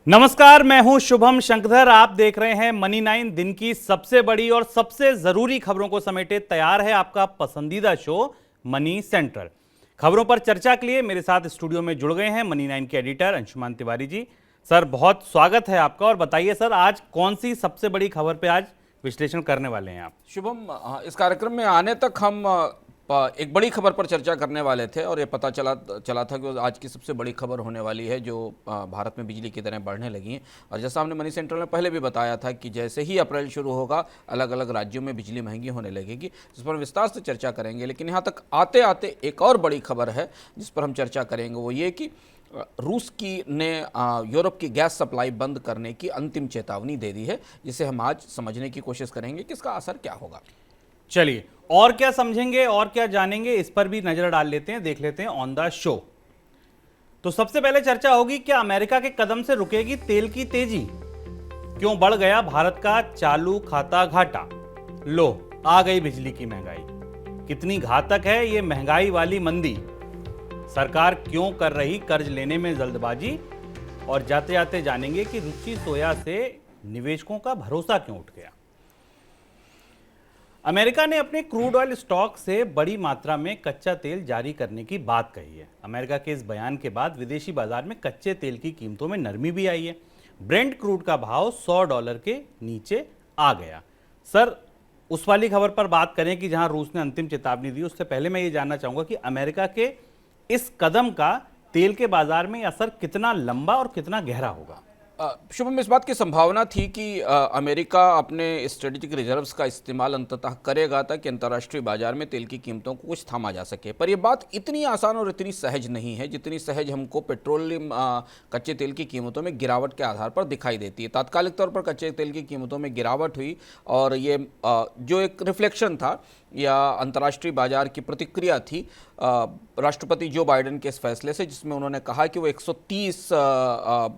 नमस्कार, मैं हूं शुभम शंकधर। आप देख रहे हैं मनी 9। दिन की सबसे बड़ी और सबसे जरूरी खबरों को समेटे तैयार है आपका पसंदीदा शो मनी सेंट्रल। खबरों पर चर्चा के लिए मेरे साथ स्टूडियो में जुड़ गए हैं मनी 9 के एडिटर अंशुमान तिवारी जी। सर, बहुत स्वागत है आपका। और बताइए सर, आज कौन सी सबसे बड़ी खबर पे आज विश्लेषण करने वाले हैं आप? शुभम, इस कार्यक्रम में आने तक हम एक बड़ी खबर पर चर्चा करने वाले थे और ये पता चला था कि आज की सबसे बड़ी खबर होने वाली है जो भारत में बिजली की दरें बढ़ने लगी हैं। और जैसा हमने मनी सेंट्रल में पहले भी बताया था कि जैसे ही अप्रैल शुरू होगा अलग अलग राज्यों में बिजली महंगी होने लगेगी, जिस पर विस्तार से चर्चा करेंगे। लेकिन यहाँ तक आते आते एक और बड़ी खबर है जिस पर हम चर्चा करेंगे, वो ये कि रूस ने यूरोप की गैस सप्लाई बंद करने की अंतिम चेतावनी दे दी है, जिसे हम आज समझने की कोशिश करेंगे कि इसका असर क्या होगा। चलिए, और क्या समझेंगे और क्या जानेंगे, इस पर भी नजर डाल लेते हैं, देख लेते हैं ऑन द शो। तो सबसे पहले चर्चा होगी, क्या अमेरिका के कदम से रुकेगी तेल की तेजी? क्यों बढ़ गया भारत का चालू खाता घाटा? लो, आ गई बिजली की महंगाई। कितनी घातक है ये महंगाई वाली मंदी? सरकार क्यों कर रही कर्ज लेने में जल्दबाजी? और जाते जाते जानेंगे कि रुचि सोया से निवेशकों का भरोसा क्यों उठ गया। अमेरिका ने अपने क्रूड ऑयल स्टॉक से बड़ी मात्रा में कच्चा तेल जारी करने की बात कही है। अमेरिका के इस बयान के बाद विदेशी बाजार में कच्चे तेल की कीमतों में नरमी भी आई है। ब्रेंट क्रूड का भाव $100 के नीचे आ गया। सर, उस वाली खबर पर बात करें कि जहां रूस ने अंतिम चेतावनी दी, उससे पहले मैं ये जानना चाहूंगा कि अमेरिका के इस कदम का तेल के बाजार में असर कितना लंबा और कितना गहरा होगा? शुभम, इस बात की संभावना थी कि अमेरिका अपने स्ट्रेटेजिक रिजर्व्स का इस्तेमाल अंततः करेगा ताकि अंतर्राष्ट्रीय बाजार में तेल की कीमतों को कुछ थामा जा सके। पर यह बात इतनी आसान और इतनी सहज नहीं है जितनी सहज हमको पेट्रोलियम कच्चे तेल की कीमतों में गिरावट के आधार पर दिखाई देती है। तात्कालिक तौर पर कच्चे तेल की कीमतों में गिरावट हुई और ये जो एक रिफ्लेक्शन था या अंतर्राष्ट्रीय बाजार की प्रतिक्रिया थी राष्ट्रपति जो बाइडेन के इस फैसले से, जिसमें उन्होंने कहा कि वो 130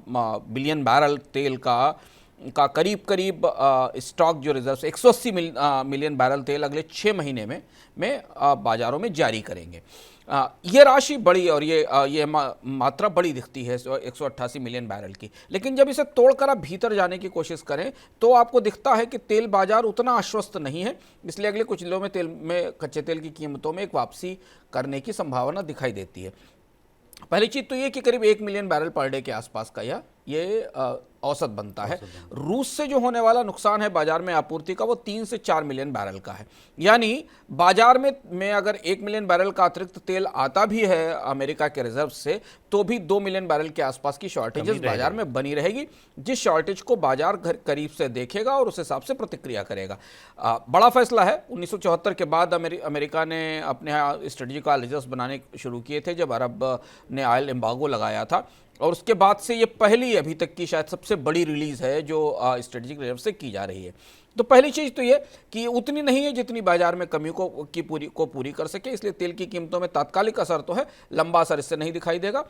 बिलियन बैरल तेल का करीब स्टॉक जो रिजर्व 180 मिलियन बैरल तेल अगले 6 महीने में बाजारों में जारी करेंगे। ये राशि बड़ी और ये मात्रा बड़ी दिखती है 188 मिलियन बैरल की। लेकिन जब इसे तोड़कर आप भीतर जाने की कोशिश करें तो आपको दिखता है कि तेल बाजार उतना आश्वस्त नहीं है। इसलिए अगले कुछ दिनों में कच्चे तेल की कीमतों में एक वापसी करने की संभावना दिखाई देती है। पहली चीज तो ये कि करीब 1 मिलियन बैरल पर डे के आसपास का ये औसत बनता है। रूस से जो होने वाला नुकसान है बाजार में आपूर्ति का, वो 3 से 4 मिलियन बैरल का है। यानी बाजार में अगर 1 मिलियन बैरल का अतिरिक्त तेल आता भी है अमेरिका के रिजर्व से, तो भी 2 मिलियन बैरल के आसपास की शॉर्टेजेस बाजार में बनी रहेगी, जिस शॉर्टेज को बाजार करीब से देखेगा और उस हिसाब से प्रतिक्रिया करेगा। बड़ा फैसला है। 1974 के बाद अमेरिका ने अपने स्ट्रेटेजिक ऑयल रिजर्व बनाने शुरू किए थे जब अरब ने ऑयल एम्बार्गो लगाया था, और उसके बाद से ये पहली अभी तक की शायद सबसे बड़ी रिलीज है जो स्ट्रेटेजिक रिजर्व से की जा रही है। तो पहली चीज़ तो ये कि उतनी नहीं है जितनी बाजार में कमी को पूरी कर सके, इसलिए तेल की कीमतों में तात्कालिक असर तो है, लंबा असर इससे नहीं दिखाई देगा।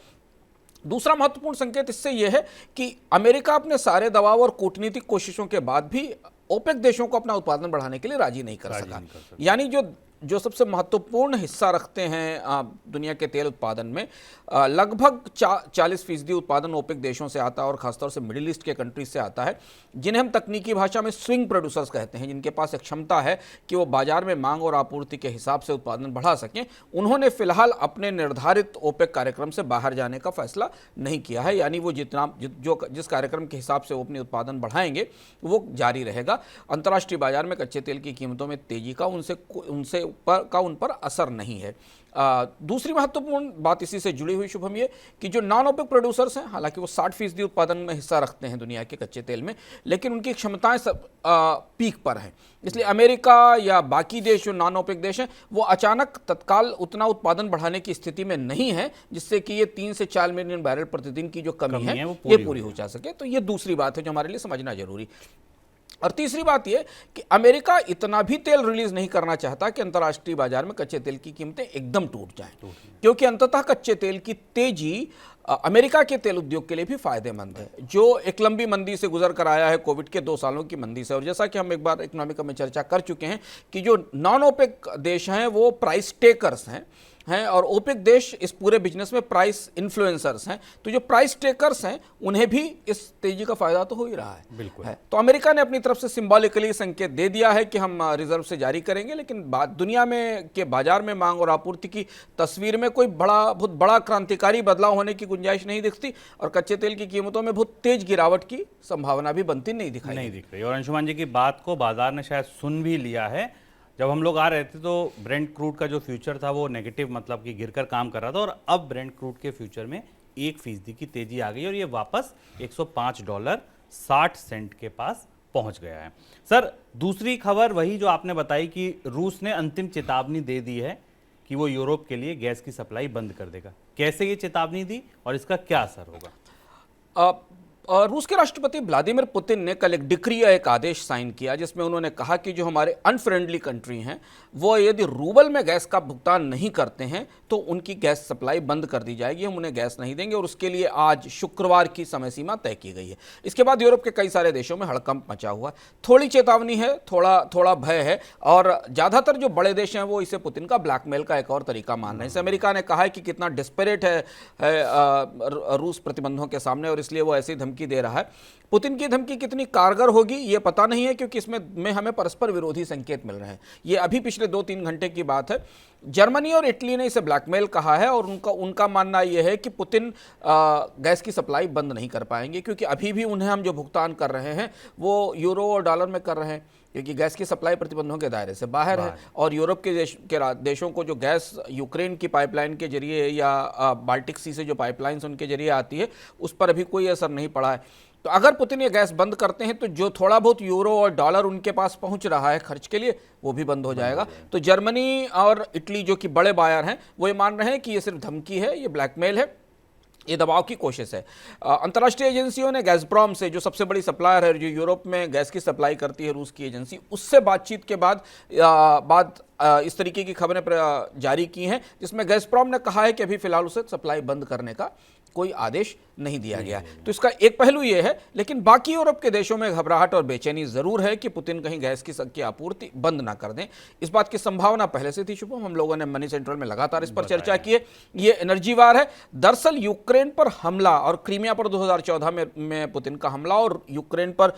दूसरा महत्वपूर्ण संकेत इससे यह है कि अमेरिका अपने सारे दबाव और कूटनीतिक कोशिशों के बाद भी ओपेक देशों को अपना उत्पादन बढ़ाने के लिए राजी नहीं कर सका। यानी जो सबसे महत्वपूर्ण हिस्सा रखते हैं दुनिया के तेल उत्पादन में, लगभग 40% उत्पादन ओपेक देशों से आता है और खासतौर से मिडिल ईस्ट के कंट्रीज से आता है, जिन्हें हम तकनीकी भाषा में स्विंग प्रोड्यूसर्स कहते हैं, जिनके पास एक क्षमता है कि वो बाजार में मांग और आपूर्ति के हिसाब से उत्पादन बढ़ा सकें। उन्होंने फिलहाल अपने निर्धारित ओपेक कार्यक्रम से बाहर जाने का फैसला नहीं किया है। यानी वो जिस कार्यक्रम के हिसाब से वो अपने उत्पादन बढ़ाएंगे वो जारी रहेगा। अंतर्राष्ट्रीय बाजार में कच्चे तेल की कीमतों में तेजी का उन पर असर नहीं है। दूसरी महत्वपूर्ण बात इसी से जुड़ी हुई शुभम ये कि जो नॉन ओपेक प्रोड्यूसर्स हैं, हालांकि वो 60% उत्पादन में हिस्सा रखते हैं दुनिया के कच्चे तेल में, लेकिन उनकी क्षमताएं सब पीक पर हैं। इसलिए अमेरिका या बाकी देश जो नॉन ओपेक देश हैं वो अचानक तत्काल उतना उत्पादन बढ़ाने की स्थिति में नहीं है जिससे कि ये 3 से 4 मिलियन बैरल प्रतिदिन की जो कमी है ये पूरी हो जा सके। तो ये दूसरी बात है जो हमारे लिए समझना जरूरी। और तीसरी बात यह कि अमेरिका इतना भी तेल रिलीज नहीं करना चाहता कि अंतर्राष्ट्रीय बाजार में कच्चे तेल की कीमतें एकदम टूट जाएं, क्योंकि अंततः कच्चे तेल की तेजी अमेरिका के तेल उद्योग के लिए भी फायदेमंद है, जो एक लंबी मंदी से गुजर कर आया है, कोविड के 2 सालों की मंदी से। और जैसा कि हम एक बार इकोनॉमिक में चर्चा कर चुके हैं कि जो नॉन ओपेक देश हैं वो प्राइस टेकर्स हैं हैं और ओपेक देश इस पूरे बिजनेस में प्राइस इन्फ्लुएंसर्स हैं, तो जो प्राइस टेकर्स हैं उन्हें भी इस तेजी का फायदा तो हो ही रहा है। बिल्कुल है। तो अमेरिका ने अपनी तरफ से सिंबॉलिकली संकेत दे दिया है कि हम रिजर्व से जारी करेंगे, लेकिन दुनिया में के बाजार में मांग और आपूर्ति की तस्वीर में कोई बहुत बड़ा क्रांतिकारी बदलाव होने की गुंजाइश नहीं दिखती और कच्चे तेल की कीमतों में बहुत तेज गिरावट की संभावना भी बनती नहीं दिख रही। और अंशुमान जी की बात को बाजार ने शायद सुन भी लिया है। जब हम लोग आ रहे थे तो ब्रेंट क्रूड का जो फ्यूचर था वो नेगेटिव, मतलब कि गिरकर काम कर रहा था, और अब ब्रेंट क्रूड के फ्यूचर में 1% की तेजी आ गई और ये वापस $105.60 के पास पहुंच गया है। सर, दूसरी खबर वही जो आपने बताई कि रूस ने अंतिम चेतावनी दे दी है कि वो यूरोप के लिए गैस की सप्लाई बंद कर देगा। कैसे ये चेतावनी दी और इसका क्या असर होगा? रूस के राष्ट्रपति व्लादिमीर पुतिन ने कल एक डिक्री या एक आदेश साइन किया जिसमें उन्होंने कहा कि जो हमारे अनफ्रेंडली कंट्री हैं वो यदि रूबल में गैस का भुगतान नहीं करते हैं तो उनकी गैस सप्लाई बंद कर दी जाएगी, हम उन्हें गैस नहीं देंगे, और उसके लिए आज शुक्रवार की समय सीमा तय की गई है। इसके बाद यूरोप के कई सारे देशों में हड़कंप मचा हुआ। थोड़ी चेतावनी है, थोड़ा भय है, और ज़्यादातर जो बड़े देश हैं वो इसे पुतिन का ब्लैकमेल का एक और तरीका मान रहे हैं। इसे अमेरिका ने कहा है कि कितना डिस्परेट है रूस प्रतिबंधों के सामने और इसलिए वो ऐसी धमकी दे रहा है। पुतिन की धमकी कितनी कारगर होगी ये पता नहीं है, क्योंकि इसमें हमें परस्पर विरोधी संकेत मिल रहे हैं। ये अभी पिछले 2-3 घंटे की बात है। जर्मनी और इटली ने इसे ब्लैकमेल कहा है और उनका मानना यह है कि पुतिन गैस की सप्लाई बंद नहीं कर पाएंगे, क्योंकि अभी भी उन्हें हम जो भुगतान कर रहे हैं वो यूरो और डॉलर में कर रहे हैं, क्योंकि गैस की सप्लाई प्रतिबंधों के दायरे से बाहर है। और यूरोप के देशों को जो गैस यूक्रेन की पाइपलाइन के जरिए या बाल्टिक सी से जो पाइपलाइंस उनके जरिए आती है उस पर अभी कोई असर नहीं पड़ा है। तो अगर पुतिन ये गैस बंद करते हैं तो जो थोड़ा बहुत यूरो और डॉलर उनके पास पहुंच रहा है खर्च के लिए वो भी बंद हो जाएगा। तो जर्मनी और इटली जो कि बड़े बायर हैं वो ये मान रहे हैं कि ये सिर्फ धमकी है, ये ब्लैकमेल है, ये दबाव की कोशिश है। अंतर्राष्ट्रीय एजेंसियों ने गैज़प्रोम से, जो सबसे बड़ी सप्लायर है जो यूरोप में गैस की सप्लाई करती है, रूस की एजेंसी, उससे बातचीत के बाद इस तरीके की खबरें जारी की हैं जिसमें गैज़प्रोम ने कहा है कि अभी फिलहाल उसे सप्लाई बंद करने का कोई आदेश नहीं दिया गया है। तो इसका एक पहलू ये है, लेकिन बाकी यूरोप के देशों में घबराहट और बेचैनी जरूर है कि पुतिन कहीं गैस की आपूर्ति बंद ना कर दें। इस बात की संभावना पहले से थी शुभम, हम लोगों ने मनी सेंट्रल में लगातार इस पर चर्चा की है। ये एनर्जी वार है। दरअसल यूक्रेन पर हमला और क्रीमिया पर 2014 में पुतिन का हमला और यूक्रेन पर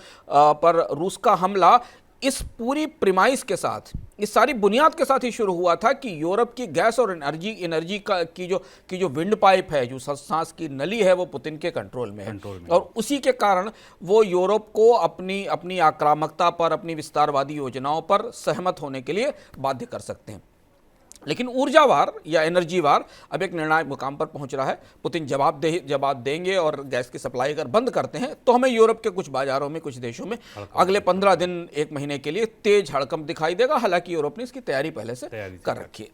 रूस का हमला, इस पूरी प्रीमाइस के साथ, इस सारी बुनियाद के साथ ही शुरू हुआ था कि यूरोप की गैस और एनर्जी की जो विंड पाइप है, जो सांस की नली है, वो पुतिन के कंट्रोल में है। और उसी के कारण वो यूरोप को अपनी आक्रामकता पर, अपनी विस्तारवादी योजनाओं पर सहमत होने के लिए बाध्य कर सकते हैं। लेकिन ऊर्जा वार या एनर्जी वार अब एक निर्णायक मुकाम पर पहुंच रहा है। पुतिन जवाब देंगे और गैस की सप्लाई अगर बंद करते हैं तो हमें यूरोप के कुछ बाजारों में, कुछ देशों में अगले 15 दिन, 1 महीने के लिए तेज हड़कंप दिखाई देगा। हालांकि यूरोप ने इसकी तैयारी पहले से कर रखी है।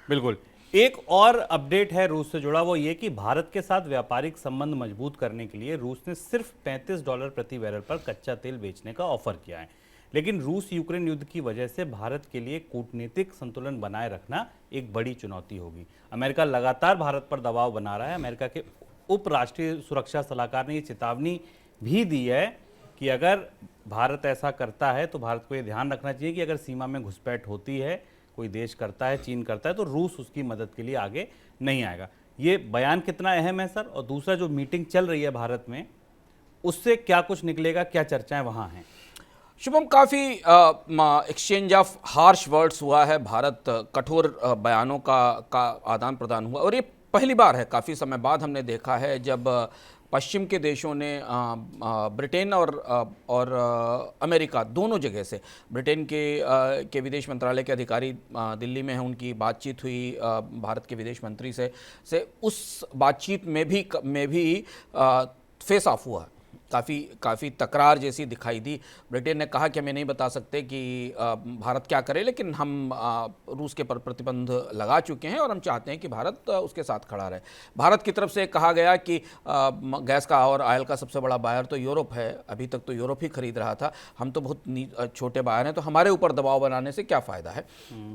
बिल्कुल। एक और अपडेट है रूस से जुड़ा, वो ये कि भारत के साथ व्यापारिक संबंध मजबूत करने के लिए रूस ने सिर्फ $35 प्रति बैरल पर कच्चा तेल बेचने का ऑफर किया है। लेकिन रूस यूक्रेन युद्ध की वजह से भारत के लिए कूटनीतिक संतुलन बनाए रखना एक बड़ी चुनौती होगी। अमेरिका लगातार भारत पर दबाव बना रहा है। अमेरिका के उप राष्ट्रीय सुरक्षा सलाहकार ने ये चेतावनी भी दी है कि अगर भारत ऐसा करता है तो भारत को ये ध्यान रखना चाहिए कि अगर सीमा में घुसपैठ होती है, कोई देश करता है, चीन करता है, तो रूस उसकी मदद के लिए आगे नहीं आएगा। ये बयान कितना अहम है सर? और दूसरा, जो मीटिंग चल रही है भारत में, उससे क्या कुछ निकलेगा, क्या चर्चाएं वहां हैं? शुभम, काफ़ी एक्सचेंज ऑफ हार्श वर्ड्स हुआ है, भारत कठोर बयानों का आदान प्रदान हुआ, और ये पहली बार है काफ़ी समय बाद हमने देखा है जब पश्चिम के देशों ने ब्रिटेन और अमेरिका दोनों जगह से, ब्रिटेन के विदेश मंत्रालय के अधिकारी दिल्ली में हैं, उनकी बातचीत हुई भारत के विदेश मंत्री से उस बातचीत में भी फेस ऑफ हुआ। काफ़ी तकरार जैसी दिखाई दी। ब्रिटेन ने कहा कि हमें नहीं बता सकते कि भारत क्या करे, लेकिन हम रूस के पर प्रतिबंध लगा चुके हैं और हम चाहते हैं कि भारत उसके साथ खड़ा रहे। भारत की तरफ से कहा गया कि गैस का और ऑयल का सबसे बड़ा बायर तो यूरोप है, अभी तक तो यूरोप ही खरीद रहा था, हम तो बहुत छोटे बायर हैं, तो हमारे ऊपर दबाव बनाने से क्या फ़ायदा है।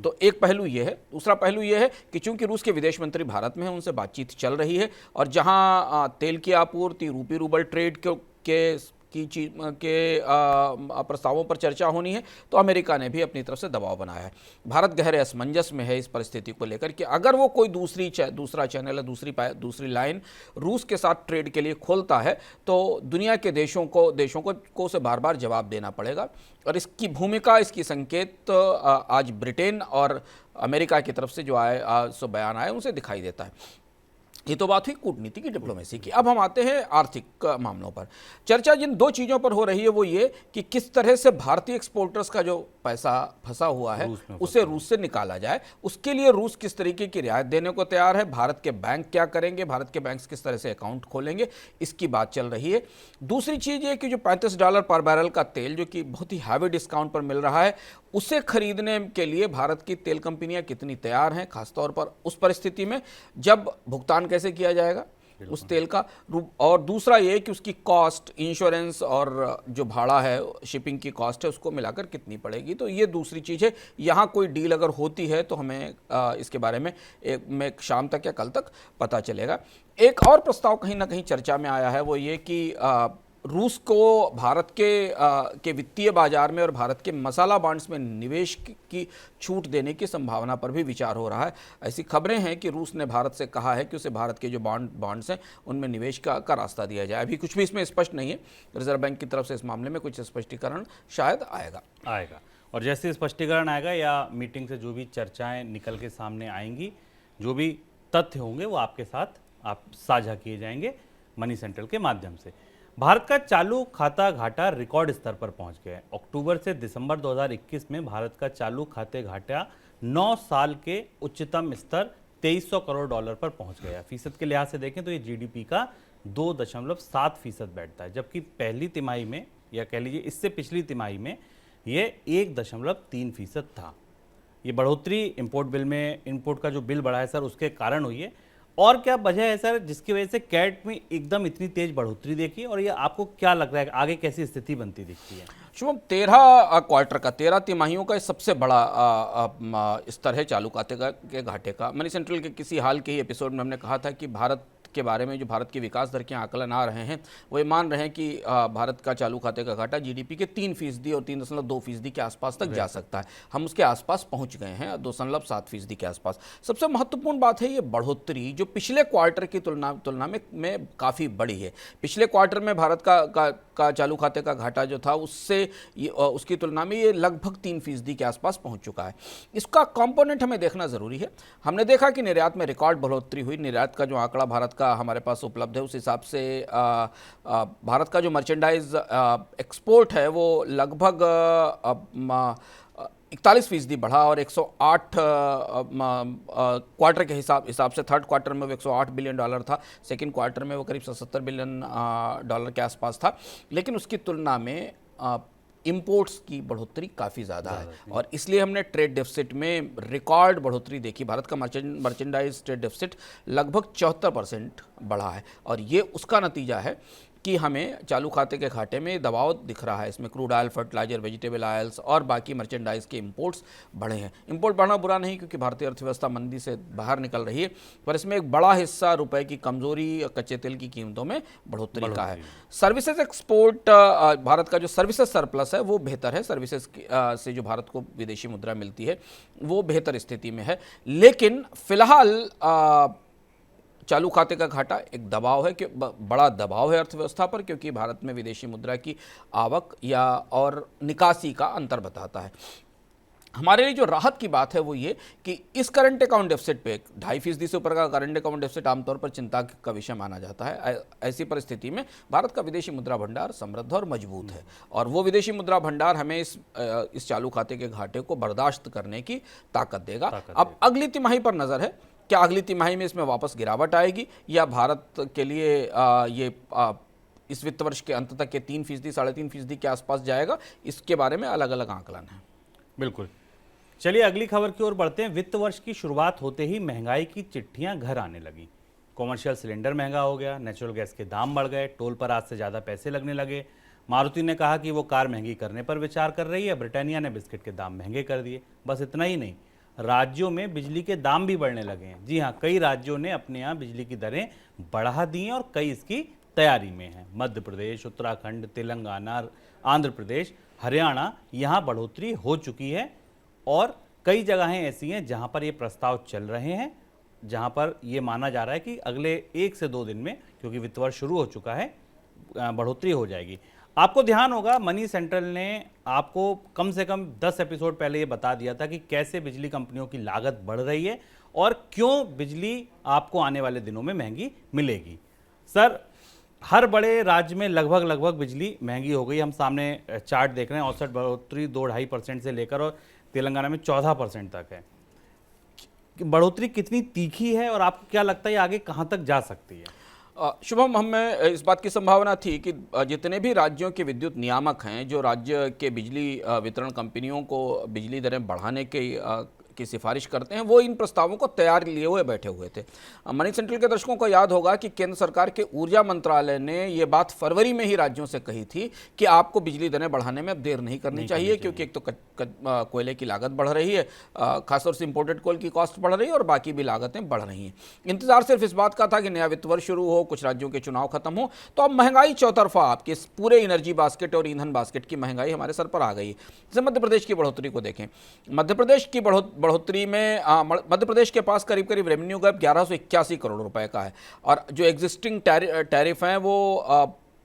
तो एक पहलू ये है। दूसरा पहलू ये है कि चूंकि रूस के विदेश मंत्री भारत में हैं, उनसे बातचीत चल रही है, और जहाँ तेल की आपूर्ति, रूपी रूबल ट्रेड के की चीज के प्रस्तावों पर चर्चा होनी है, तो अमेरिका ने भी अपनी तरफ से दबाव बनाया है। भारत गहरे असमंजस में है इस परिस्थिति को लेकर कि अगर वो कोई दूसरा चैनल या दूसरी लाइन रूस के साथ ट्रेड के लिए खोलता है तो दुनिया के देशों को उसे बार बार जवाब देना पड़ेगा। और इसकी भूमिका, इसकी संकेत आज ब्रिटेन और अमेरिका की तरफ से जो बयान आए उनसे दिखाई देता है। ये तो बात हुई कूटनीति की, डिप्लोमेसी की। अब हम आते हैं आर्थिक मामलों पर। चर्चा जिन दो चीज़ों पर हो रही है वो ये कि किस तरह से भारतीय एक्सपोर्टर्स का जो पैसा फंसा हुआ है उसे रूस से निकाला जाए। उसके लिए रूस किस तरीके की रियायत देने को तैयार है, भारत के बैंक क्या करेंगे, भारत के बैंक किस तरह से अकाउंट खोलेंगे, इसकी बात चल रही है। दूसरी चीज़ ये कि जो $35 पर बैरल का तेल जो कि बहुत ही हैवी डिस्काउंट पर मिल रहा है, उसे खरीदने के लिए भारत की तेल कंपनियां कितनी तैयार हैं, खासतौर पर उस परिस्थिति में जब भुगतान कैसे किया जाएगा उस तेल का। और दूसरा ये कि उसकी कॉस्ट, इंश्योरेंस और जो भाड़ा है, शिपिंग की कॉस्ट है, उसको मिलाकर कितनी पड़ेगी। तो ये दूसरी चीज़ है। यहाँ कोई डील अगर होती है तो हमें इसके बारे में शाम तक या कल तक पता चलेगा। एक और प्रस्ताव कहीं ना कहीं चर्चा में आया है, वो ये कि रूस को भारत के वित्तीय बाजार में और भारत के मसाला बॉन्ड्स में निवेश की छूट देने की संभावना पर भी विचार हो रहा है। ऐसी खबरें हैं कि रूस ने भारत से कहा है कि उसे भारत के जो बॉन्ड्स हैं उनमें निवेश का रास्ता दिया जाए। अभी कुछ भी इसमें स्पष्ट नहीं है। रिजर्व बैंक की तरफ से इस मामले में कुछ स्पष्टीकरण शायद आएगा। और जैसे स्पष्टीकरण आएगा या मीटिंग से जो भी चर्चाएं निकल के सामने आएंगी, जो भी तथ्य होंगे वो आपके साथ साझा किए जाएंगे मनी सेंट्रल के माध्यम से। भारत का चालू खाता घाटा रिकॉर्ड स्तर पर पहुंच गया है। अक्टूबर से दिसंबर 2021 में भारत का चालू खाते घाटा 9 साल के उच्चतम स्तर $2300 करोड़ पर पहुंच गया। फीसद के लिहाज से देखें तो ये जीडीपी का 2.7% बैठता है, जबकि पहली तिमाही में या कह लीजिए इससे पिछली तिमाही में ये 1.3% था। ये बढ़ोतरी इम्पोर्ट का जो बिल बढ़ा है सर, उसके कारण हुई है। और क्या वजह है सर जिसकी वजह से कैट में एकदम इतनी तेज बढ़ोतरी देखी, और ये आपको क्या लग रहा है आगे कैसी स्थिति बनती दिखती है? शुभम, 13 तिमाहियों का सबसे बड़ा स्तर है चालू खाते के घाटे का। मनी सेंट्रल के किसी हाल के ही एपिसोड में हमने कहा था कि भारत के बारे में जो भारत की विकास दर के आकलन आ रहे हैं वो ये मान रहे हैं कि भारत का चालू खाते का घाटा जीडीपी के 3% और 3.2% के आसपास तक जा सकता है। हम उसके आसपास पहुंच गए हैं, 2.7% के आसपास। सबसे महत्वपूर्ण बात है ये बढ़ोतरी जो पिछले क्वार्टर की तुलना में काफ़ी बड़ी है। पिछले क्वार्टर में भारत का चालू खाते का घाटा जो था उसकी तुलना में ये लगभग 3% के आसपास पहुंच चुका है। इसका कंपोनेंट हमें देखना ज़रूरी है। हमने देखा कि निर्यात में रिकॉर्ड बढ़ोतरी हुई। निर्यात का जो आंकड़ा भारत का हमारे पास उपलब्ध है उस हिसाब से भारत का जो मर्चेंडाइज एक्सपोर्ट है वो लगभग 41% बढ़ा और 108 क्वार्टर के हिसाब से थर्ड क्वार्टर में वो $108 बिलियन था, सेकंड क्वार्टर में वो करीब $77 बिलियन के आसपास था। लेकिन उसकी तुलना में इंपोर्ट्स की बढ़ोतरी काफ़ी ज़्यादा है और इसलिए हमने ट्रेड डेफिसिट में रिकॉर्ड बढ़ोतरी देखी। भारत का मर्चेंडाइज ट्रेड डेफिसिट लगभग 74% बढ़ा है और ये उसका नतीजा है कि हमें चालू खाते के घाटे में दबाव दिख रहा है। इसमें crude oil, fertiliser, vegetable oils और बाकी मर्चेंडाइज के इंपोर्ट्स बढ़े हैं। इंपोर्ट बढ़ना बुरा नहीं क्योंकि भारतीय अर्थव्यवस्था मंदी से बाहर निकल रही है, पर इसमें एक बड़ा हिस्सा रुपए की कमजोरी, कच्चे तेल की कीमतों में बढ़ोतरी का है। सर्विसेज एक्सपोर्ट, भारत का जो सर्विसेज सरप्लस है वो बेहतर है। सर्विसेज से जो भारत को विदेशी मुद्रा मिलती है वो बेहतर स्थिति में है, लेकिन फिलहाल चालू खाते का घाटा एक दबाव है कि बड़ा दबाव है अर्थव्यवस्था पर, क्योंकि भारत में विदेशी मुद्रा की आवक या और निकासी का अंतर बताता है। हमारे लिए जो राहत की बात है वो ये कि इस करंट अकाउंट डेफिसिट पे 2.5% से ऊपर का करंट अकाउंट डेफिसिट आमतौर पर चिंता का विषय माना जाता है। ऐसी परिस्थिति में भारत का विदेशी मुद्रा भंडार समृद्ध और मजबूत है और वो विदेशी मुद्रा भंडार हमें इस चालू खाते के घाटे को बर्दाश्त करने की ताकत देगा। अब अगली तिमाही पर नजर है, क्या अगली तिमाही में इसमें वापस गिरावट आएगी या भारत के लिए इस वित्त वर्ष के अंत तक के 3%, 3.5% के आसपास जाएगा। इसके बारे में अलग अलग आकलन है। बिल्कुल, चलिए अगली खबर की ओर बढ़ते हैं। वित्त वर्ष की शुरुआत होते ही महंगाई की चिट्ठियां घर आने लगी। कॉमर्शियल सिलेंडर महंगा हो गया, नेचुरल गैस के दाम बढ़ गए, टोल पर आज से ज़्यादा पैसे लगने लगे। मारुति ने कहा कि वो कार महंगी करने पर विचार कर रही है। ब्रिटानिया ने बिस्किट के दाम महंगे कर दिए। बस इतना ही नहीं, राज्यों में बिजली के दाम भी बढ़ने लगे हैं। जी हाँ, कई राज्यों ने अपने यहाँ बिजली की दरें बढ़ा दी हैं और कई इसकी तैयारी में है। मध्य प्रदेश, उत्तराखंड, तेलंगाना, आंध्र प्रदेश, हरियाणा, यहाँ बढ़ोतरी हो चुकी है और कई जगहें ऐसी हैं जहाँ पर ये प्रस्ताव चल रहे हैं, जहाँ पर ये माना जा रहा है कि अगले 1 से 2 दिन में, क्योंकि वित्त वर्ष शुरू हो चुका है, बढ़ोतरी हो जाएगी। आपको ध्यान होगा मनी सेंट्रल ने आपको कम से कम 10 एपिसोड पहले ये बता दिया था कि कैसे बिजली कंपनियों की लागत बढ़ रही है और क्यों बिजली आपको आने वाले दिनों में महंगी मिलेगी। सर, हर बड़े राज्य में लगभग बिजली महंगी हो गई। हम सामने चार्ट देख रहे हैं, औसत बढ़ोतरी 2-2.5% से लेकर और तेलंगाना में 14% तक है। बढ़ोतरी कितनी तीखी है और आपको क्या लगता है आगे कहां तक जा सकती है? शुभम, हमें इस बात की संभावना थी कि जितने भी राज्यों के विद्युत नियामक हैं, जो राज्य के बिजली वितरण कंपनियों को बिजली दरें बढ़ाने की सिफारिश करते हैं, वो इन प्रस्तावों को तैयार लिए हुए बैठे हुए थे। मनी सेंट्रल के दर्शकों को याद होगा कि केंद्र सरकार के ऊर्जा मंत्रालय ने ये बात फरवरी में ही राज्यों से कही थी कि आपको बिजली दरें बढ़ाने में अब देर नहीं करनी चाहिए, क्योंकि एक तो कोयले की लागत बढ़ रही है, खासतौर से इंपोर्टेड कोल की कॉस्ट बढ़ रही है और बाकी भी लागतें बढ़ रही हैं। इंतजार सिर्फ इस बात का था कि नया वित्त वर्ष शुरू हो, कुछ राज्यों के चुनाव खत्म हो, तो अब महंगाई चौतरफा आपके पूरे एनर्जी बास्केट और ईंधन बास्केट की महंगाई हमारे सर पर आ गई है। जैसे मध्य प्रदेश की बढ़ोतरी को देखें, मध्य प्रदेश की बढ़ोतरी में मध्य प्रदेश के पास करीब रेवेन्यू गैप 1181 करोड़ रुपए का है और जो एग्जिस्टिंग टैरिफ हैं वो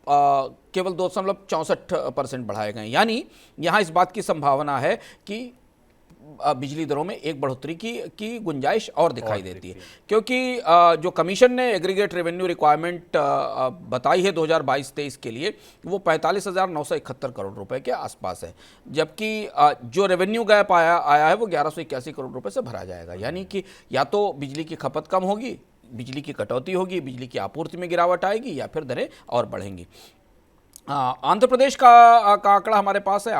केवल 2.64% बढ़ाए गए। यानी यहाँ इस बात की संभावना है कि बिजली दरों में एक बढ़ोतरी की गुंजाइश और दिखाई देती है, क्योंकि जो कमीशन ने एग्रीगेट रेवेन्यू रिक्वायरमेंट बताई है 2022-23 के लिए, वो 45,971 करोड़ रुपए के आसपास है, जबकि जो रेवेन्यू गैप आया है वो 1181 करोड़ रुपए से भरा जाएगा। यानी कि या तो बिजली की खपत कम होगी, बिजली की कटौती होगी, बिजली की आपूर्ति में गिरावट आएगी, या फिर दरें और बढ़ेंगी। आंध्र प्रदेश का आंकड़ा हमारे पास है।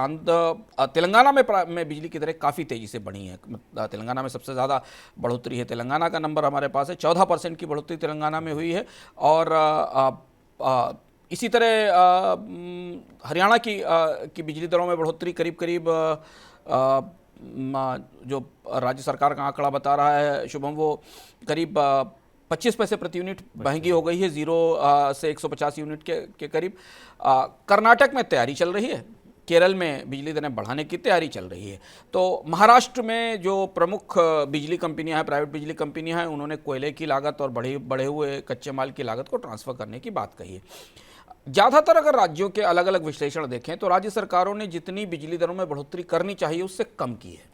तेलंगाना में बिजली की दरें काफ़ी तेज़ी से बढ़ी हैं। तेलंगाना में सबसे ज़्यादा बढ़ोतरी है, तेलंगाना का नंबर हमारे पास है, 14% की बढ़ोतरी तेलंगाना में हुई है। और इसी तरह हरियाणा की बिजली दरों में बढ़ोतरी करीब जो राज्य सरकार का आंकड़ा बता रहा है शुभम, वो करीब 25 पैसे प्रति यूनिट महंगी हो गई है, 0 से 150 यूनिट के करीब। कर्नाटक में तैयारी चल रही है, केरल में बिजली दरें बढ़ाने की तैयारी चल रही है। तो महाराष्ट्र में जो प्रमुख बिजली कंपनियां हैं, प्राइवेट बिजली कंपनियां हैं, उन्होंने कोयले की लागत और बढ़े हुए कच्चे माल की लागत को ट्रांसफ़र करने की बात कही है। ज़्यादातर अगर राज्यों के अलग अलग विश्लेषण देखें तो राज्य सरकारों ने जितनी बिजली दरों में बढ़ोतरी करनी चाहिए उससे कम की है।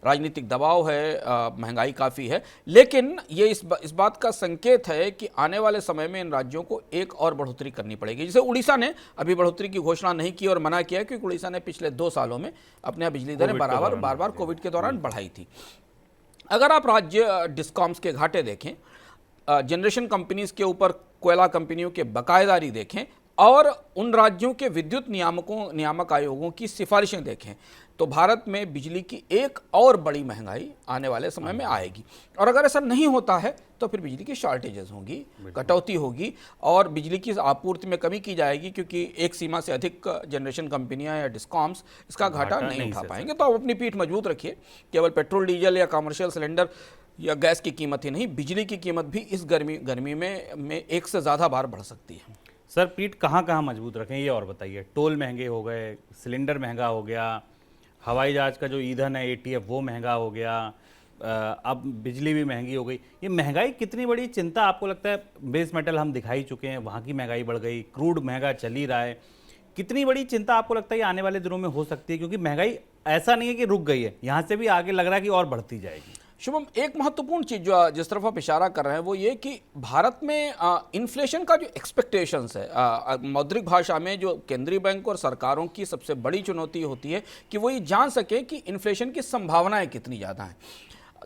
राजनीतिक दबाव है, महंगाई काफ़ी है, लेकिन ये इस बात का संकेत है कि आने वाले समय में इन राज्यों को एक और बढ़ोतरी करनी पड़ेगी। जैसे उड़ीसा ने अभी बढ़ोतरी की घोषणा नहीं की और मना किया, क्योंकि उड़ीसा ने पिछले 2 सालों में अपने बिजली दरें बार बार कोविड के दौरान बढ़ाई थी। अगर आप राज्य डिस्कॉम्स के घाटे देखें, जनरेशन कंपनीज के ऊपर कोयला कंपनियों के बकायेदारी देखें और उन राज्यों के विद्युत नियामक आयोगों की सिफारिशें देखें, तो भारत में बिजली की एक और बड़ी महंगाई आने वाले समय में आएगी। और अगर ऐसा नहीं होता है तो फिर बिजली की शॉर्टेजेस होंगी, कटौती होगी और बिजली की आपूर्ति में कमी की जाएगी, क्योंकि एक सीमा से अधिक जनरेशन कंपनियां या डिस्कॉम्स इसका घाटा नहीं उठा पाएंगे। तो आप अपनी पीठ मजबूत रखिए। केवल पेट्रोल, डीजल या कमर्शियल सिलेंडर या गैस की कीमत ही नहीं, बिजली की कीमत भी इस गर्मी में एक से ज़्यादा बार बढ़ सकती है। सर, पीठ कहाँ मजबूत रखें ये और बताइए। टोल महंगे हो गए, सिलेंडर महंगा हो गया, हवाई जहाज का जो ईंधन है ATF वो महंगा हो गया, अब बिजली भी महंगी हो गई। ये महंगाई कितनी बड़ी चिंता आपको लगता है? बेस मेटल हम दिखा ही चुके हैं, वहाँ की महंगाई बढ़ गई, क्रूड महंगा चल ही रहा है। कितनी बड़ी चिंता आपको लगता है ये आने वाले दिनों में हो सकती है? क्योंकि महंगाई ऐसा नहीं है कि रुक गई है, यहाँ से भी आगे लग रहा है कि और बढ़ती जाएगी। शुभम, एक महत्वपूर्ण चीज जो जिस तरफ आप इशारा कर रहे हैं वो ये कि भारत में इन्फ्लेशन का जो एक्सपेक्टेशंस है, मौद्रिक भाषा में जो केंद्रीय बैंक और सरकारों की सबसे बड़ी चुनौती होती है कि वो ये जान सके कि इन्फ्लेशन की संभावनाएं कितनी ज़्यादा हैं।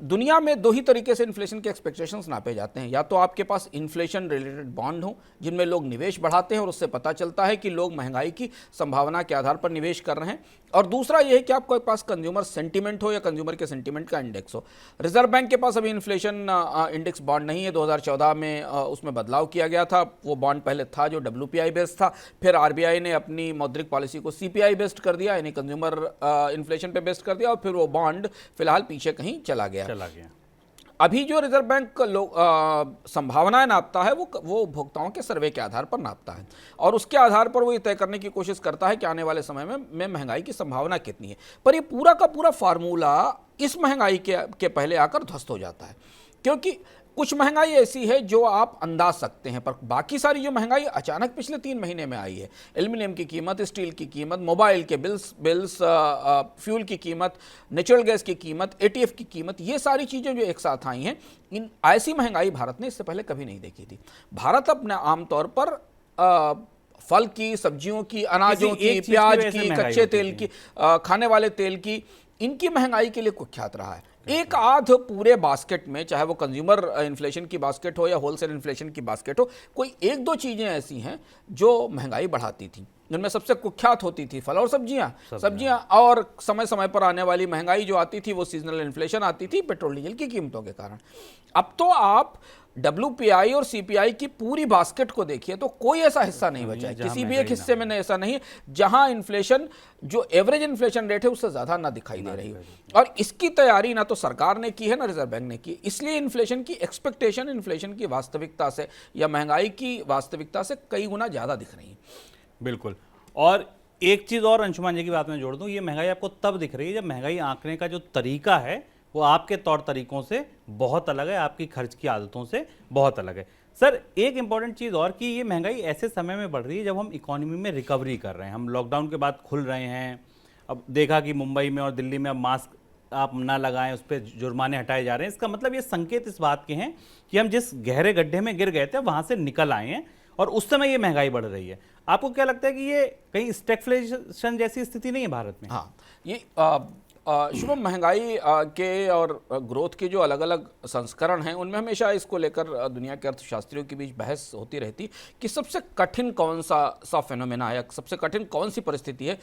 दुनिया में 2 ही तरीके से इन्फ्लेशन के एक्सपेक्टेशंस नापे जाते हैं। या तो आपके पास इन्फ्लेशन रिलेटेड बॉन्ड हो जिनमें लोग निवेश बढ़ाते हैं और उससे पता चलता है कि लोग महंगाई की संभावना के आधार पर निवेश कर रहे हैं, और दूसरा यह है कि आपके पास कंज्यूमर सेंटीमेंट हो या कंज्यूमर के सेंटीमेंट का इंडेक्स हो। रिजर्व बैंक के पास अभी इन्फ्लेशन इंडेक्स बॉन्ड नहीं है। 2014 में उसमें बदलाव किया गया था। वो बॉन्ड पहले था जो WPI बेस्ड था, फिर RBI ने अपनी मौद्रिक पॉलिसी को CPI बेस्ड कर दिया, यानी कंज्यूमर इन्फ्लेशन पे बेस्ड कर दिया, और फिर वो बॉन्ड फिलहाल पीछे कहीं चला गया। अभी जो रिजर्व बैंक संभावनाएं नापता है वो उपभोक्ताओं के सर्वे के आधार पर नापता है और उसके आधार पर वो ये तय करने की कोशिश करता है कि आने वाले समय में महंगाई की संभावना कितनी है। पर ये पूरा का पूरा फार्मूला इस महंगाई के पहले आकर ध्वस्त हो जाता है, क्योंकि कुछ महंगाई ऐसी है जो आप अंदाज सकते हैं, पर बाकी सारी जो महंगाई अचानक पिछले 3 महीने में आई है, एल्यूमिनियम की कीमत, स्टील की कीमत, मोबाइल के बिल्स, फ्यूल की कीमत, नेचुरल गैस की कीमत, एटीएफ की कीमत, ये सारी चीज़ें जो एक साथ आई हैं, इन ऐसी महंगाई भारत ने इससे पहले कभी नहीं देखी थी। भारत अपने आमतौर पर फल की, सब्जियों की, अनाजों की, प्याज की, कच्चे तेल की, खाने वाले तेल की, इनकी महंगाई के लिए कुख्यात रहा है। एक आध पूरे बास्केट में, चाहे वो कंज्यूमर इन्फ्लेशन की बास्केट हो या होलसेल इन्फ्लेशन की बास्केट हो, कोई एक दो चीज़ें ऐसी हैं जो महंगाई बढ़ाती थी, जिनमें सबसे कुख्यात होती थी फल और सब्जियां, और समय समय पर आने वाली महंगाई जो आती थी वो सीजनल इन्फ्लेशन आती थी पेट्रोल डीजल की कीमतों के कारण। अब तो आप WPI और CPI की पूरी बास्केट को देखिए तो कोई ऐसा हिस्सा नहीं बचा है, किसी भी एक हिस्से में ऐसा नहीं है जहां इन्फ्लेशन, जो एवरेज इन्फ्लेशन रेट है उससे ज्यादा ना दिखाई दे रही है। और इसकी तैयारी ना तो सरकार ने की है ना रिजर्व बैंक ने की, इसलिए इन्फ्लेशन की एक्सपेक्टेशन इन्फ्लेशन की वास्तविकता से या महंगाई की वास्तविकता से कई गुना ज्यादा दिख रही है। बिल्कुल। और एक चीज और अंशुमान जी की बात में जोड़ दूं, ये महंगाई आपको तब दिख रही है जब महंगाई आंकने का जो तरीका है वो आपके तौर तरीकों से बहुत अलग है, आपकी खर्च की आदतों से बहुत अलग है। सर, एक इंपॉर्टेंट चीज़ और कि ये महंगाई ऐसे समय में बढ़ रही है जब हम इकोनॉमी में रिकवरी कर रहे हैं, हम लॉकडाउन के बाद खुल रहे हैं। अब देखा कि मुंबई में और दिल्ली में अब मास्क आप ना लगाएं, उस पर जुर्माने हटाए जा रहे हैं। इसका मतलब ये संकेत इस बात के हैं कि हम जिस गहरे गड्ढे में गिर गए थे वहाँ से निकल आए हैं और उस समय ये महंगाई बढ़ रही है। आपको क्या लगता है कि ये कहीं स्टैगफ्लेशन जैसी स्थिति नहीं है भारत में? हाँ, ये शुभम, महंगाई के और ग्रोथ के जो अलग अलग संस्करण हैं उनमें हमेशा इसको लेकर दुनिया के अर्थशास्त्रियों के बीच बहस होती रहती कि सबसे कठिन कौन सा फेनोमेना है, सबसे कठिन कौन सी परिस्थिति है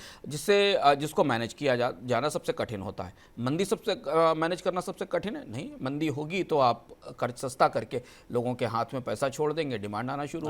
जिसको मैनेज किया जाना सबसे कठिन होता है। मंदी सबसे मैनेज करना सबसे कठिन है? नहीं, मंदी होगी तो आप कर्ज सस्ता करके लोगों के हाथ में पैसा छोड़ देंगे, डिमांड आना शुरू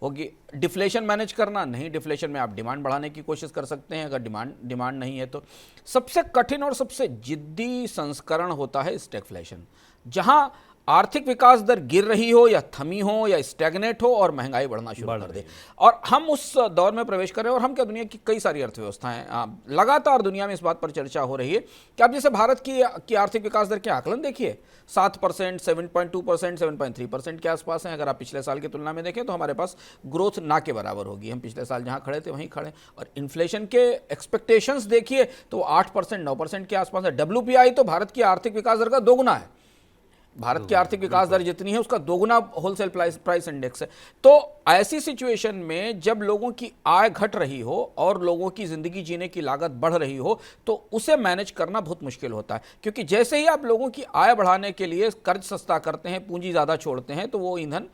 होगी। डिफ्लेशन मैनेज करना? नहीं, डिफ्लेशन में आप डिमांड बढ़ाने की कोशिश कर सकते हैं, अगर डिमांड नहीं है तो। सबसे कठिन और सबसे जिद्दी संस्करण होता है स्टैगफ्लेशन, जहां आर्थिक विकास दर गिर रही हो या थमी हो या स्टैग्नेट हो और महंगाई बढ़ना शुरू कर दे। और हम उस दौर में प्रवेश कर रहे हैं। और हम क्या, दुनिया की कई सारी अर्थव्यवस्थाएं, लगातार दुनिया में इस बात पर चर्चा हो रही है कि आप जैसे भारत की आर्थिक विकास दर के आकलन देखिए, 7%, 7.2%, 7.3% के आसपास हैं। अगर आप पिछले साल की तुलना में देखें तो हमारे पास ग्रोथ ना के बराबर होगी, हम पिछले साल जहां खड़े थे वहीं खड़े। और इन्फ्लेशन के एक्सपेक्टेशंस देखिए तो 8%, 9% के आसपास है। WPI तो भारत की आर्थिक विकास दर का दोगुना है, भारत की आर्थिक विकास दर जितनी है उसका दोगुना होलसेल प्राइस इंडेक्स है। तो ऐसी सिचुएशन में जब लोगों की आय घट रही हो और लोगों की जिंदगी जीने की लागत बढ़ रही हो तो उसे मैनेज करना बहुत मुश्किल होता है, क्योंकि जैसे ही आप लोगों की आय बढ़ाने के लिए कर्ज सस्ता करते हैं, पूंजी ज्यादा छोड़ते हैं, तो वो ईंधन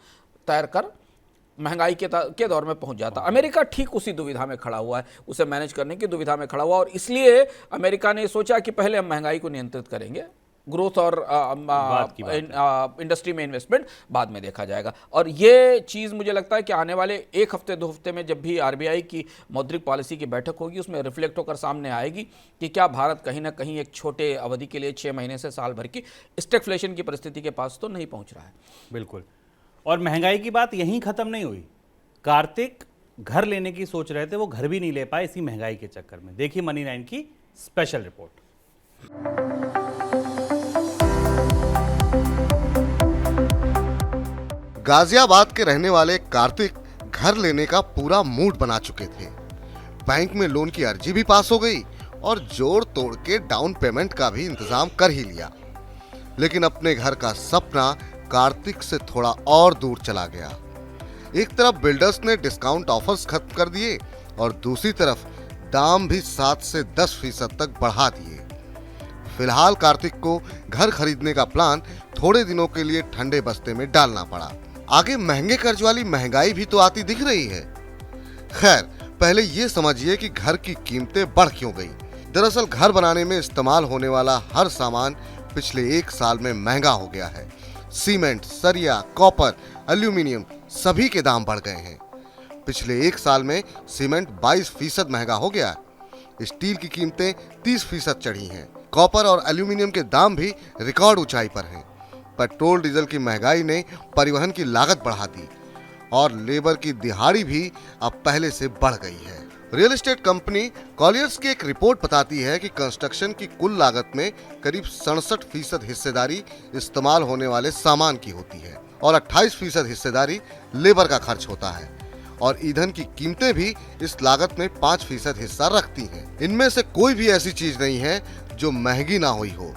तैर कर महंगाई के दौर में पहुंच जाता। अमेरिका ठीक उसी दुविधा में खड़ा हुआ है, उसे मैनेज करने की दुविधा में खड़ा हुआ, और इसलिए अमेरिका ने सोचा कि पहले हम महंगाई को नियंत्रित करेंगे, ग्रोथ और इंडस्ट्री में इन्वेस्टमेंट बाद में देखा जाएगा। और ये चीज़ मुझे लगता है कि आने वाले 1 हफ्ते 2 हफ्ते में जब भी RBI की मौद्रिक पॉलिसी की बैठक होगी उसमें रिफ्लेक्ट होकर सामने आएगी कि क्या भारत कहीं ना कहीं एक छोटे अवधि के लिए 6 महीने से साल भर की स्टैगफ्लेशन की परिस्थिति के पास तो नहीं पहुंच रहा है। बिल्कुल। और महंगाई की बात यहीं खत्म नहीं हुई। कार्तिक घर लेने की सोच रहे थे, वो घर भी नहीं ले पाए इसी महंगाई के चक्कर में। देखिए मनी 9 की स्पेशल रिपोर्ट। गाजियाबाद के रहने वाले कार्तिक घर लेने का पूरा मूड बना चुके थे। बैंक में लोन की अर्जी भी पास हो गई और जोड़ तोड़ के डाउन पेमेंट का भी इंतजाम कर ही लिया। लेकिन अपने घर का सपना कार्तिक से थोड़ा और दूर चला गया। एक तरफ बिल्डर्स ने डिस्काउंट ऑफर्स खत्म कर दिए और दूसरी तरफ दाम भी 7 से 10% तक बढ़ा दिए। फिलहाल कार्तिक को घर खरीदने का प्लान थोड़े दिनों के लिए ठंडे बस्ते में डालना पड़ा। आगे महंगे कर्ज वाली महंगाई भी तो आती दिख रही है। खैर, पहले ये समझिए कि घर की कीमतें बढ़ क्यों गई। दरअसल घर बनाने में इस्तेमाल होने वाला हर सामान पिछले 1 साल में महंगा हो गया है। सीमेंट, सरिया, कॉपर, एल्यूमिनियम सभी के दाम बढ़ गए हैं। पिछले 1 साल में सीमेंट 22% महंगा हो गया है। स्टील की कीमतें 30% चढ़ी हैं। कॉपर और एल्यूमिनियम के दाम भी रिकॉर्ड ऊंचाई पर हैं। पेट्रोल डीजल की महंगाई ने परिवहन की लागत बढ़ा दी और लेबर की दिहाड़ी भी अब पहले से बढ़ गई है। रियल एस्टेट कंपनी कॉलियर्स की एक रिपोर्ट बताती है कि कंस्ट्रक्शन की कुल लागत में करीब 67% हिस्सेदारी इस्तेमाल होने वाले सामान की होती है और 28% हिस्सेदारी लेबर का खर्च होता है और ईंधन की कीमतें भी इस लागत में 5% हिस्सा रखती हैं। इनमें से कोई भी ऐसी चीज नहीं है जो महंगी ना हुई हो।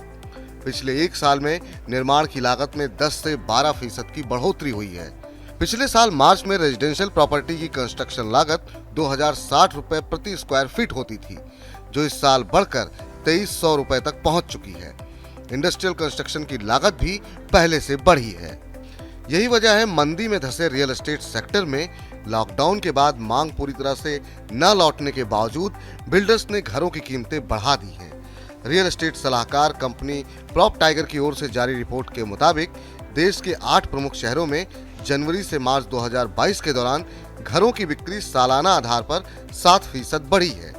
पिछले एक साल में निर्माण की लागत में 10 से 12% की बढ़ोतरी हुई है। पिछले साल मार्च में रेजिडेंशियल प्रॉपर्टी की कंस्ट्रक्शन लागत 2060 रुपए प्रति स्क्वायर फीट होती थी, जो इस साल बढ़कर 2300 रुपए तक पहुंच चुकी है। इंडस्ट्रियल कंस्ट्रक्शन की लागत भी पहले से बढ़ी है। यही वजह है मंदी में धंसे रियल एस्टेट सेक्टर में लॉकडाउन के बाद मांग पूरी तरह से न लौटने के बावजूद बिल्डर्स ने घरों की कीमतें बढ़ा दी हैं। रियल एस्टेट सलाहकार कंपनी प्रॉप टाइगर की ओर से जारी रिपोर्ट के मुताबिक देश के 8 प्रमुख शहरों में जनवरी से मार्च 2022 के दौरान घरों की बिक्री सालाना आधार पर 7% बढ़ी है।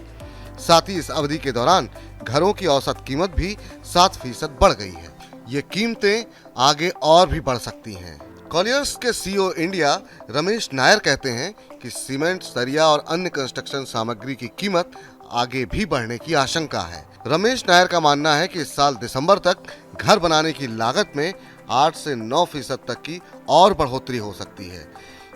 साथ ही इस अवधि के दौरान घरों की औसत कीमत भी 7% बढ़ गई है। ये कीमतें आगे और भी बढ़ सकती हैं। कॉलियर्स के सीईओ इंडिया रमेश नायर कहते हैं कि सीमेंट, सरिया और अन्य कंस्ट्रक्शन सामग्री की कीमत आगे भी बढ़ने की आशंका है। रमेश नायर का मानना है कि इस साल दिसंबर तक घर बनाने की लागत में 8 से 9% तक की और बढ़ोतरी हो सकती है।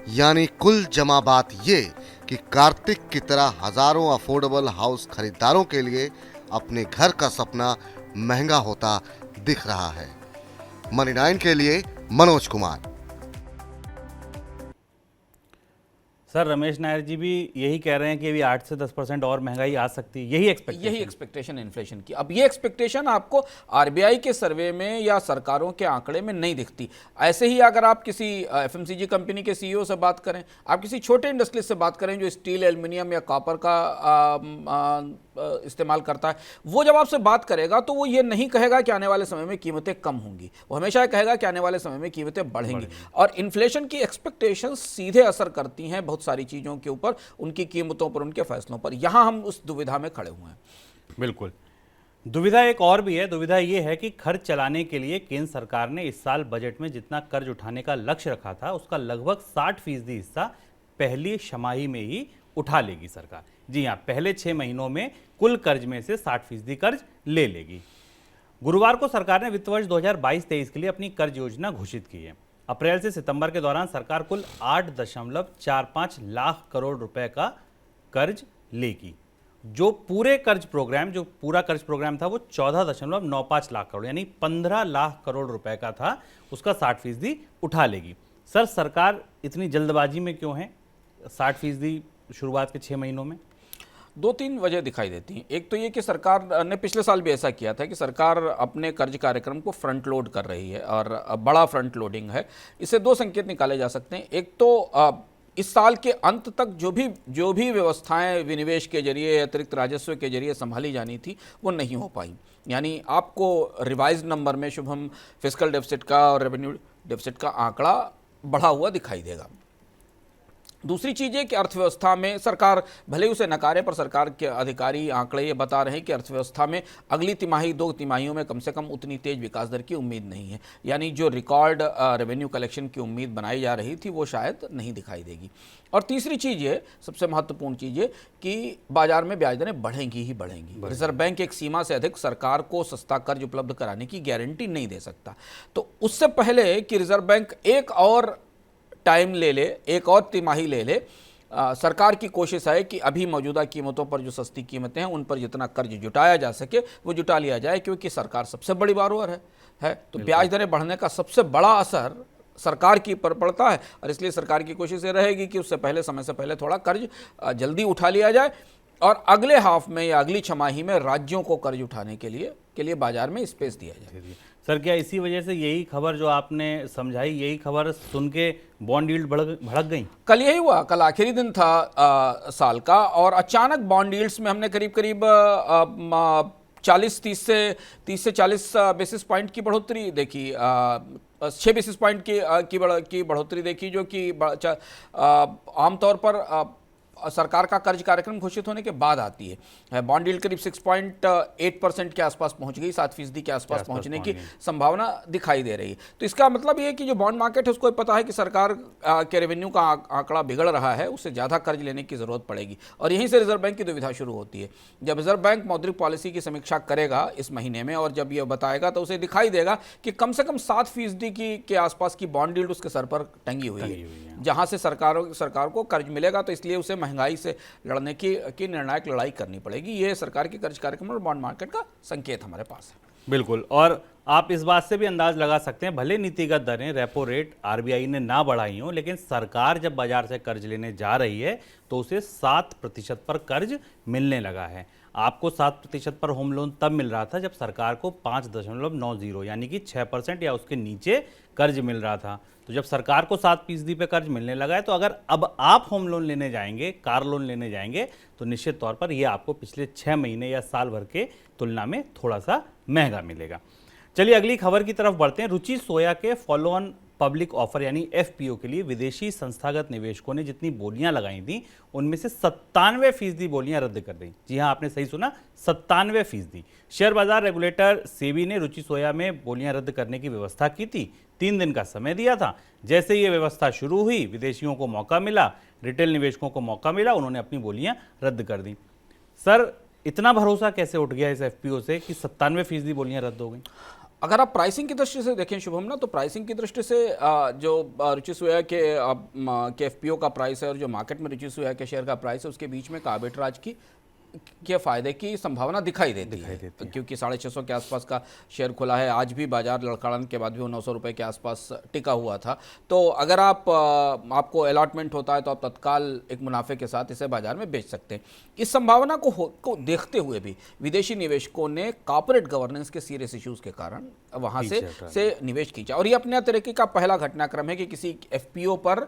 यानी कुल जमा बात ये कि कार्तिक की तरह हजारों अफोर्डेबल हाउस खरीदारों के लिए अपने घर का सपना महंगा होता दिख रहा है। मनी 9 के लिए मनोज कुमार। सर, रमेश नायर जी भी यही कह रहे हैं कि अभी 8 से 10% और महंगाई आ सकती है। यही एक्सपेक्टेशन इन्फ्लेशन की। अब ये एक्सपेक्टेशन आपको आरबीआई के सर्वे में या सरकारों के आंकड़े में नहीं दिखती। ऐसे ही अगर आप किसी एफएमसीजी कंपनी के सीईओ से बात करें, आप किसी छोटे इंडस्ट्रियलिस्ट से बात करें जो स्टील, एल्युमिनियम या कॉपर का इस्तेमाल करता है, वो जब आपसे बात करेगा तो वो ये नहीं कहेगा कि आने वाले समय में कीमतें कम होंगी, वो हमेशा ये कहेगा कि आने वाले समय में कीमतें बढ़ेंगी। और इन्फ्लेशन की एक्सपेक्टेशंस सीधे असर करती हैं बहुत सारी चीज़ों के ऊपर, उनकी कीमतों पर, उनके फैसलों पर। यहाँ हम उस दुविधा में खड़े हुए हैं। बिल्कुल। दुविधा एक और भी है। दुविधा ये है कि खर्च चलाने के लिए केंद्र सरकार ने इस साल बजट में जितना कर्ज उठाने का लक्ष्य रखा था, उसका लगभग 60% हिस्सा पहली छमाही में ही उठा लेगी सरकार। जी हाँ, पहले 6 महीनों में कुल कर्ज में से 60% कर्ज ले लेगी। गुरुवार को सरकार ने वित्त वर्ष 2022-23 के लिए अपनी कर्ज योजना घोषित की है। अप्रैल से सितंबर के दौरान सरकार कुल 8.45 लाख करोड़ रुपए का कर्ज लेगी। जो पूरा कर्ज प्रोग्राम था वो 14.95 लाख करोड़ यानी 15 लाख करोड़ रुपए का था, उसका 60% उठा लेगी। सर, सरकार इतनी जल्दबाजी में क्यों है 60% शुरुआत के 6 महीनों में? 2-3 वजह दिखाई देती हैं। एक तो ये कि सरकार ने पिछले साल भी ऐसा किया था कि सरकार अपने कर्ज कार्यक्रम को फ्रंट लोड कर रही है और बड़ा फ्रंट लोडिंग है। इससे 2 संकेत निकाले जा सकते हैं। एक तो इस साल के अंत तक जो भी व्यवस्थाएं विनिवेश के जरिए, अतिरिक्त राजस्व के जरिए संभाली जानी थी, वो नहीं हो पाई। यानी आपको रिवाइज नंबर में शुभम फिस्कल डेफिसिट का और रेवेन्यू डेफिसिट का आंकड़ा बढ़ा हुआ दिखाई देगा। दूसरी चीज़ है कि अर्थव्यवस्था में सरकार भले उसे नकारे, पर सरकार के अधिकारी आंकड़े ये बता रहे हैं कि अर्थव्यवस्था में अगली तिमाही 2 तिमाहियों में कम से कम उतनी तेज विकास दर की उम्मीद नहीं है। यानी जो रिकॉर्ड रेवेन्यू कलेक्शन की उम्मीद बनाई जा रही थी वो शायद नहीं दिखाई देगी। और तीसरी चीज़ ये, सबसे महत्वपूर्ण चीज़ ये कि बाजार में ब्याज दरें बढ़ेंगी ही बढ़ेंगी। रिजर्व बैंक एक सीमा से अधिक सरकार को सस्ता कर्ज उपलब्ध कराने की गारंटी नहीं दे सकता। तो उससे पहले कि रिजर्व बैंक एक और टाइम ले ले, एक और तिमाही ले ले, सरकार की कोशिश है कि अभी मौजूदा कीमतों पर जो सस्ती कीमतें हैं उन पर जितना कर्ज जुटाया जा सके वो जुटा लिया जाए, क्योंकि सरकार सबसे बड़ी बारोअर है। तो ब्याज दरें बढ़ने का सबसे बड़ा असर सरकार की पर पड़ता है और इसलिए सरकार की कोशिश ये रहेगी कि उससे पहले, समय से पहले थोड़ा कर्ज जल्दी उठा लिया जाए और अगले हाफ में या अगली छमाही में राज्यों को कर्ज उठाने के लिए बाजार में स्पेस दिया जाए। सर, क्या इसी वजह से यही खबर जो आपने समझाई, यही खबर सुन के बॉन्ड यील्ड भड़क गई? कल यही हुआ। कल आखिरी दिन था साल का और अचानक बॉन्ड यील्ड्स में हमने करीब 30 से 40 बेसिस पॉइंट की बढ़ोतरी देखी। 6 बेसिस पॉइंट की बढ़ोतरी देखी, जो कि आमतौर पर सरकार का कर्ज कार्यक्रम घोषित होने के बाद आती है। बॉन्ड यील्ड करीब 6.8% के आसपास पहुंच गई, 7% के आसपास पहुंचने की संभावना दिखाई दे रही है। तो इसका मतलब ये है कि जो बॉन्ड मार्केट है उसको पता है कि सरकार के रेवेन्यू का आंकड़ा बिगड़ रहा है, उससे ज़्यादा कर्ज लेने की ज़रूरत पड़ेगी और यहीं से रिजर्व बैंक की दुविधा शुरू होती है। जब रिजर्व बैंक मौद्रिक पॉलिसी की समीक्षा करेगा इस महीने में और जब ये बताएगा तो उसे दिखाई देगा कि कम से कम 7% के आसपास की बॉन्ड यील्ड उसके सर पर टंगी हुई है, जहां से सरकार को कर्ज मिलेगा। तो इसलिए उसे महंगाई से लड़ने की निर्णायक लड़ाई करनी पड़ेगी। ये सरकार के कर्ज कार्यक्रम और बॉन्ड मार्केट का संकेत हमारे पास है। बिल्कुल, और आप इस बात से भी अंदाज लगा सकते हैं, भले नीतिगत दरें रेपो रेट आरबीआई ने ना बढ़ाई हो, लेकिन सरकार जब बाजार से कर्ज लेने जा रही है तो उसे 7% पर कर्ज मिलने लगा है। आपको 7% पर होम लोन तब मिल रहा था जब सरकार को 5.90 यानी कि 6% या उसके नीचे कर्ज मिल रहा था। तो जब सरकार को 7% पे कर्ज मिलने लगा है, तो अगर अब आप होम लोन लेने जाएंगे, कार लोन लेने जाएंगे, तो निश्चित तौर पर यह आपको पिछले 6 महीने या साल भर के तुलना में थोड़ा सा महंगा मिलेगा। चलिए अगली खबर की तरफ बढ़ते हैं। रुचि सोया के फॉलो ऑन पब्लिक ऑफर यानी एफपीओ के लिए विदेशी संस्थागत निवेशकों ने जितनी बोलियां लगाई थी उनमें से 97% बोलियां रद्द कर दी। जी हां, आपने सही सुना, 97%। शेयर बाजार रेगुलेटर सेबी ने रुचि सोया में बोलियां रद्द करने की व्यवस्था की थी, 3 दिन का समय दिया था। जैसे ये व्यवस्था शुरू हुई, विदेशियों को मौका मिला, रिटेल निवेशकों को मौका मिला, उन्होंने अपनी बोलियां रद्द कर दी। सर, इतना भरोसा कैसे उठ गया इस एफपीओ से कि 97% बोलियां रद्द हो गई? अगर आप प्राइसिंग की दृष्टि से देखें शुभम ना, तो प्राइसिंग की दृष्टि से जो रुचि सोया के एफपीओ का प्राइस है और जो मार्केट में रुचि सोया के शेयर का प्राइस है उसके बीच में आर्बिट्राज के फायदे की संभावना दिखाई देती है। क्योंकि 650 के आसपास का शेयर खुला है, आज भी बाजार लड़खड़ाने के बाद भी वो 900 रुपये के आसपास टिका हुआ था। तो अगर आपको अलॉटमेंट होता है तो आप तत्काल एक मुनाफे के साथ इसे बाजार में बेच सकते हैं। इस संभावना को देखते हुए भी विदेशी निवेशकों ने कॉर्पोरेट गवर्नेंस के सीरियस इश्यूज के कारण वहाँ से निवेश किया और ये अपने तरीके का पहला घटनाक्रम है कि किसी एफपीओ पर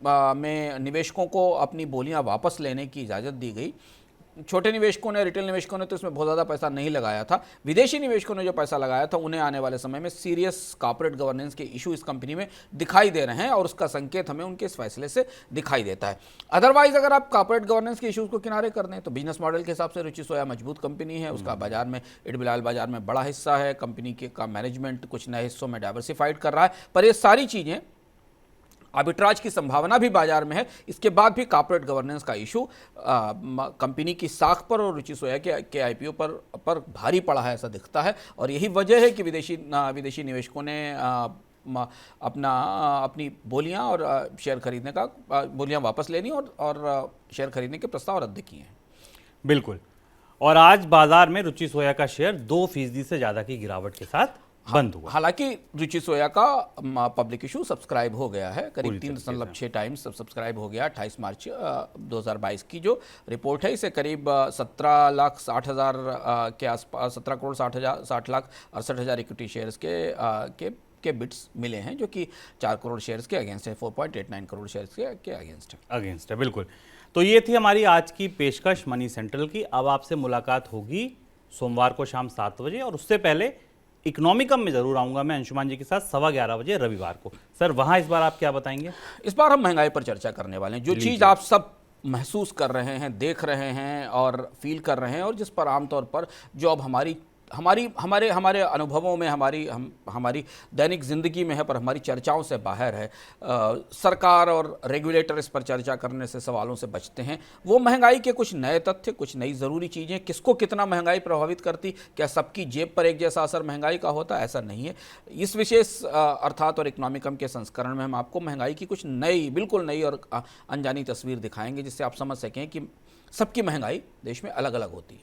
में निवेशकों को अपनी बोलियां वापस लेने की इजाज़त दी गई। छोटे निवेशकों ने, रिटेल निवेशकों ने तो इसमें बहुत ज़्यादा पैसा नहीं लगाया था। विदेशी निवेशकों ने जो पैसा लगाया था उन्हें आने वाले समय में सीरियस कॉर्पोरेट गवर्नेंस के इशू इस कंपनी में दिखाई दे रहे हैं और उसका संकेत हमें उनके इस फैसले से दिखाई देता है। अदरवाइज अगर आप कॉर्पोरेट गवर्नेंस के इशूज़ को किनारे कर दें तो बिजनेस मॉडल के हिसाब से रुचि सोया मजबूत कंपनी है, उसका बाजार में इटबिलाल बाजार में बड़ा हिस्सा है, कंपनी का मैनेजमेंट कुछ नए हिस्सों में डाइवर्सिफाइड कर रहा है। पर ये सारी चीज़ें आर्बिट्राज की संभावना भी बाजार में है, इसके बाद भी कॉर्पोरेट गवर्नेंस का इशू कंपनी की साख पर और रुचि सोया के आईपीओ पर भारी पड़ा है, ऐसा दिखता है। और यही वजह है कि विदेशी निवेशकों ने अपनी बोलियां और शेयर खरीदने का बोलियां वापस लेनी और शेयर खरीदने के प्रस्ताव रद्द किए हैं। बिल्कुल, और आज बाजार में रुचि सोया का शेयर 2% से ज़्यादा की गिरावट के साथ बंद हुआ। हालांकि रुचि सोया का पब्लिक इशू सब्सक्राइब हो गया है, करीब 3.6 टाइम्स सब्सक्राइब हो गया। 28 मार्च 2022 की जो रिपोर्ट है इसे करीब 17,60,000 के आसपास 17,60,68,000 इक्विटी शेयर्स के बिट्स मिले हैं, जो कि 4 करोड़ शेयर्स के अगेंस्ट है, 4.89 करोड़ शेयर्स के अगेंस्ट है। बिल्कुल, तो ये थी हमारी आज की पेशकश मनी सेंट्रल की। अब आपसे मुलाकात होगी सोमवार को शाम 7 बजे और उससे पहले इकोनॉमिकम में जरूर आऊंगा मैं अंशुमान जी के साथ 11:15 बजे रविवार को। सर, वहां इस बार आप क्या बताएंगे? इस बार हम महंगाई पर चर्चा करने वाले हैं। जो चीज़ आप सब महसूस कर रहे हैं, देख रहे हैं और फील कर रहे हैं और जिस पर आमतौर पर जो अब हमारे अनुभवों में, हमारी दैनिक जिंदगी में है पर हमारी चर्चाओं से बाहर है। सरकार और रेगुलेटर इस पर चर्चा करने से, सवालों से बचते हैं। वो महंगाई के कुछ नए तथ्य, कुछ नई ज़रूरी चीज़ें, किसको कितना महंगाई प्रभावित करती, क्या सबकी जेब पर एक जैसा असर महंगाई का होता है? ऐसा नहीं है। इस विशेष अर्थात और इकोनॉमिकम के संस्करण में हम आपको महंगाई की कुछ नई, बिल्कुल नई और अनजानी तस्वीर दिखाएंगे, जिससे आप समझ सकें कि सबकी महंगाई देश में अलग अलग होती है।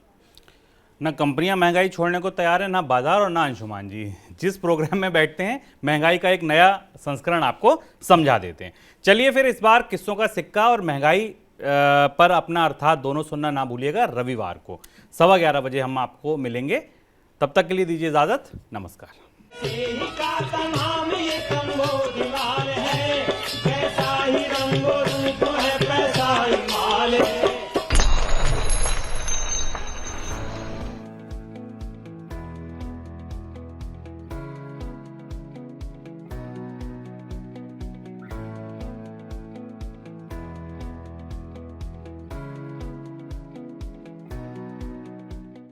ना कंपनियां महंगाई छोड़ने को तैयार है, ना बाजार और ना अंशुमान जी। जिस प्रोग्राम में बैठते हैं महंगाई का एक नया संस्करण आपको समझा देते हैं। चलिए फिर इस बार किस्सों का सिक्का और महंगाई पर अपना अर्थात दोनों सुनना ना भूलिएगा रविवार को 11:15 बजे हम आपको मिलेंगे। तब तक के लिए दीजिए इजाजत, नमस्कार।